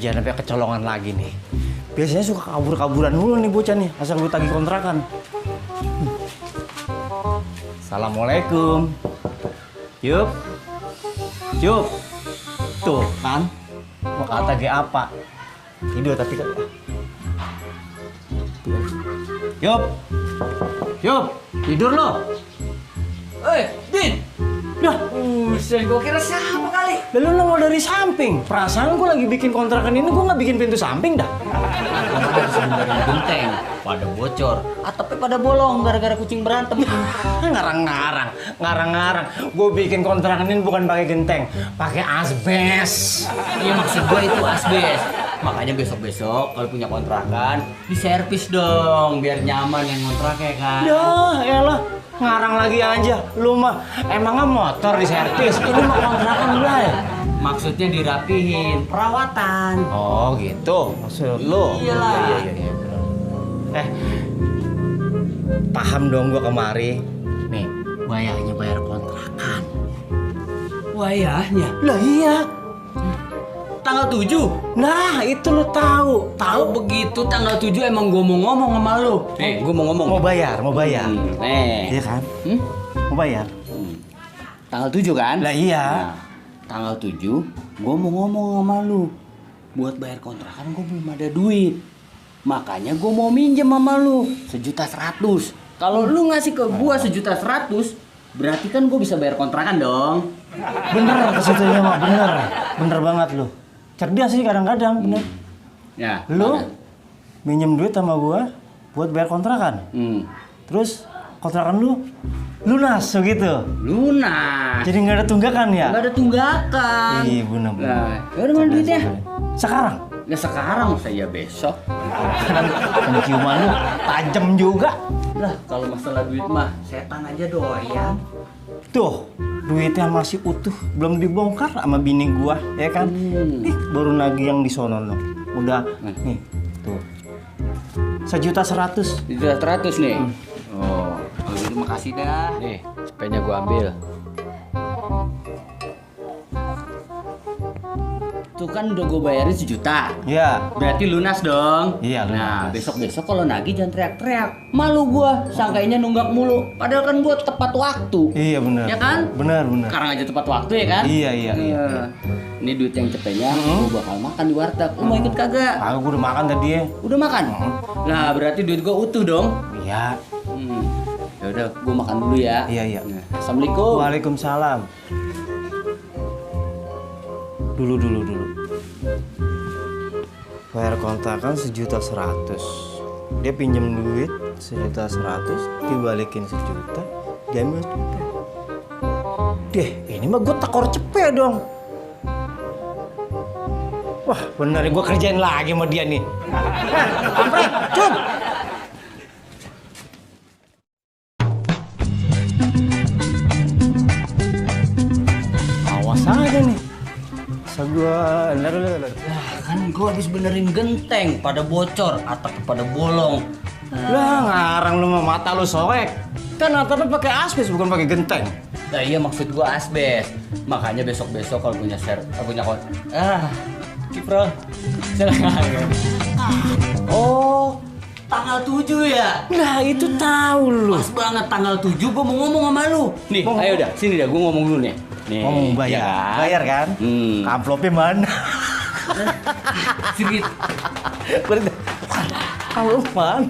jangan sampai kecolongan lagi nih. Biasanya suka kabur-kaburan dulu nih bocah nih, asal gue tagih kontrakan. Assalamualaikum. Yup. Yup. Tuh kan, mau kata ge apa? Tidur tapi kan. Yup. Yup, tidur lo. Din! Dah, Buset, gue kira siapa kali? lalu nongol dari samping. Perasaan gue lagi bikin kontrakan ini, gue nggak bikin pintu samping dah. Sebenarnya genteng, pada bocor, atapnya pada bolong gara-gara kucing berantem. Ngarang-ngarang. Gue bikin kontrakan ini bukan pakai genteng, pakai asbes. Iya maksud gue itu asbes. Makanya besok-besok kalau punya kontrakan, diservis dong, biar nyaman yang kontraknya kan. Dah, elah. Ngarang lagi aja. Lu mah emangnya motor diservis, ini mah kontrakan gue. Maksudnya dirapihin, perawatan. Oh gitu, maksud lu? Iyalah. Iya. Paham dong gua kemari. Nih, Wayahnya bayar kontrakan. Wayahnya? lah iya. Tanggal 7? Nah, itu lu tahu. Tahu begitu tanggal 7 emang gue mau ngomong sama lu. Nih, gue mau ngomong. Mau bayar. Nih. Iya kan? Mau bayar. Tanggal 7 kan? Lah iya. Nah, tanggal 7 gue mau ngomong sama lu. Buat bayar kontrakan gue belum ada duit. Makanya gue mau minjem sama lu 1.100.000. Kalau lu ngasih ke gue 1.100.000, berarti kan gue bisa bayar kontrakan dong. Bener kesitunya mah, bener. Bener banget lu. Cerdas sih kadang-kadang, bener. Ya. Lu mana? minjem duit sama gua buat bayar kontrakan. Terus kontrakan lu lunas begitu. Lunas. Jadi nggak ada tunggakan ya? Nggak ada tunggakan. Iya bener. Nah, yaudah mana duitnya? Sekarang? Ya sekarang saya besok. Penciuman lu tajam juga. Lah kalau masalah duit mah setan aja doyan. Tuh, duitnya masih utuh, belum dibongkar sama bini gua, ya kan? Nih, baru nagih yang di sono no. Udah, nih, tuh. 1.100.000. 1.100.000 nih. Oh, kalau gitu makasih dah. Nih, sepenya gua ambil. Tuh kan udah gue bayarin 1 juta. Ya. Berarti lunas dong. Iya, lunas. Nah, besok-besok kalau nagih jangan teriak-teriak. Malu gua, sangkainya nunggak mulu. Padahal kan gua tepat waktu. Iya benar. Ya kan? Benar. Sekarang aja tepat waktu ya kan? Iya. Ini duit yang cepetnya gua bakal makan di warteg. Lu mau ikut kagak? Aku udah makan tadi ya. Udah makan? Nah, berarti duit gua utuh dong. Iya. Ya udah, gua makan dulu ya. Iya. Nah, Assalamualaikum. Waalaikumsalam. Dulu. Bayar kontrakan 1.100.000. Dia pinjem duit 1.100.000, dibalikin 1 juta, dia ambil 1 juta. Deh, ini mah gue tekor cepet dong. Wah, bener gue kerjain lagi sama dia nih. Kampret, cup. Awas aja nih. Asal gue, Lah kan gua habis benerin genteng pada bocor, atap pada bolong. Lah ngarang lu mah, mata lu soek. Kan atapnya pakai asbes bukan pakai genteng. Nah iya maksud gua asbes. Makanya besok-besok kalau punya Kiprol. Oh, tanggal 7 ya? Nah itu tahu lu. Pas banget tanggal 7 gua mau ngomong sama lu. Nih, ayo dah, sini dah gua ngomong dulu nih. Nih, Ngomong bayar, ya kan? bayar kan? Amplopnya mana? Sedikit. Kalau mana?